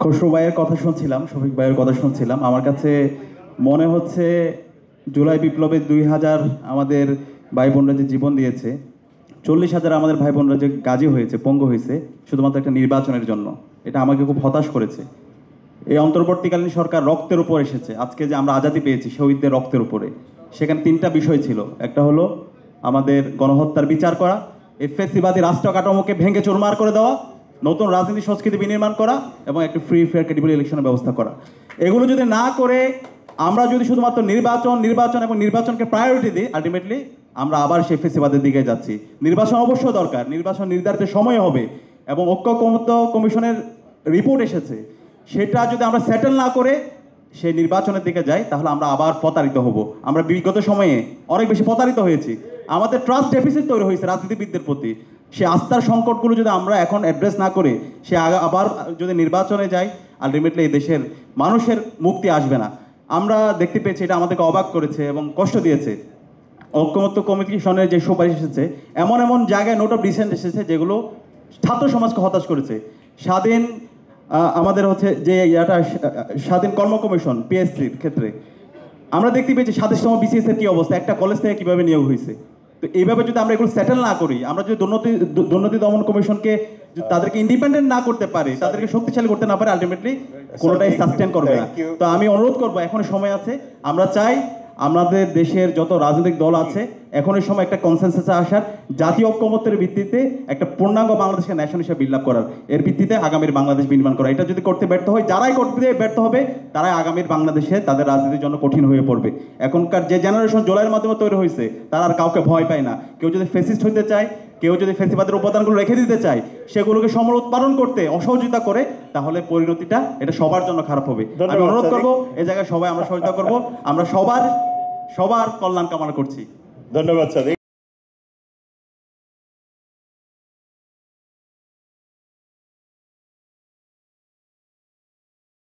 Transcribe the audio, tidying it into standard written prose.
খসরু ভাইয়ের কথা শুনছিলাম, শফিক ভাইয়ের কথা শুনছিলাম। আমার কাছে মনে হচ্ছে জুলাই বিপ্লবে 2000 আমাদের ভাই বোনরা যে জীবন দিয়েছে, 40,000 আমাদের ভাই বোনরা যে গাজী হয়েছে, পঙ্গু হয়েছে শুধুমাত্র একটা নির্বাচনের জন্য, এটা আমাকে খুব হতাশ করেছে। এই অন্তর্বর্তীকালীন সরকার রক্তের উপর এসেছে। আজকে যে আমরা আজাদি পেয়েছি শহীদদের রক্তের উপরে, সেখানে তিনটা বিষয় ছিল। একটা হলো আমাদের গণহত্যার বিচার করা, এই ফ্যাসিবাদী রাষ্ট্র কাঠামোকে ভেঙে চুরমার করে দেওয়া, নতুন রাজনীতি সংস্কৃতি বিনির্মাণ করা এবং একটা ফ্রি ফেয়ার ক্রেডিবল ইলেকশনের ব্যবস্থা করা। এগুলো যদি না করে আমরা যদি শুধুমাত্র নির্বাচন নির্বাচন এবং নির্বাচনকে প্রায়োরিটি দিই, আলটিমেটলি আমরা আবার সেই ফেসিবাদের দিকে যাচ্ছি। নির্বাচন অবশ্যই দরকার, নির্বাচন নির্ধারিত সময় হবে এবং ঐক্যমত্য কমিশনের রিপোর্ট এসেছে, সেটা যদি আমরা সেটেল না করে সেই নির্বাচনের দিকে যাই তাহলে আমরা আবার প্রতারিত হব। আমরা বিগত সময়ে অনেক বেশি প্রতারিত হয়েছি, আমাদের ট্রাস্ট ডেফিসিট তৈরি হয়েছে রাজনীতিবিদদের প্রতি। সে আস্থার সংকটগুলো যদি আমরা এখন অ্যাড্রেস না করে সে আবার যদি নির্বাচনে যাই, আলটিমেটলি এই দেশের মানুষের মুক্তি আসবে না। আমরা দেখতে পেয়েছি, এটা আমাদেরকে অবাক করেছে এবং কষ্ট দিয়েছে। ঐক্যমত্য কমিশনের যে সুপারিশ এসেছে, এমন এমন জায়গায় নোট অফ ডিসেন্ট এসেছে যেগুলো ছাত্র সমাজকে হতাশ করেছে। স্বাধীন আমাদের হচ্ছে যে স্বাধীন কর্ম কমিশন পিএসসির ক্ষেত্রে আমরা দেখতে পেয়েছি 27তম বিসিএস এর কি অবস্থা, একটা কলেজ থেকে কিভাবে নিয়োগ হয়েছে। তো এইভাবে যদি আমরা এগুলো সেটেল না করি, আমরা যদি দুর্নীতি দমন কমিশনকে তাদেরকে ইন্ডিপেন্ডেন্ট না করতে পারি, তাদেরকে শক্তিশালী করতে না পারে, আলটিমেটলি কোনোটাই সাস্টেন করবে না। তো আমি অনুরোধ করবো, এখনো সময় আছে। আমরা চাই আমাদের দেশের যত রাজনৈতিক দল আছে এখনই সময় একটা কনসেনসাসে আসার, জাতীয় ঐক্যমত্যের ভিত্তিতে একটা পূর্ণাঙ্গ বাংলাদেশের ন্যাশন হিসেবে বিল্ড আপ করার, এর ভিত্তিতে আগামীর বাংলাদেশ নির্মাণ করা। এটা যদি করতে ব্যর্থ হয়, যারাই করতে ব্যর্থ হবে তারাই আগামীর বাংলাদেশে তাদের রাজনীতির জন্য কঠিন হয়ে পড়বে। এখনকার যে জেনারেশন জুলাইয়ের মাধ্যমে তৈরি হয়েছে তারা আর কাউকে ভয় পায় না। কেউ যদি ফেসিস্ট হইতে চায়, কেউ যদি ফেসিবাদের উপাদানগুলো রেখে দিতে চায়, সেগুলোকে সমর উৎপাদন করতে অসহযোগিতা করে, তাহলে পরিণতিটা এটা সবার জন্য খারাপ হবে। আমি অনুরোধ করবো এই জায়গায় সবাই আমরা সহযোগিতা করবো, আমরা সবার কল্যাণ কামনা করছি। ধন্যবাদ স্যার।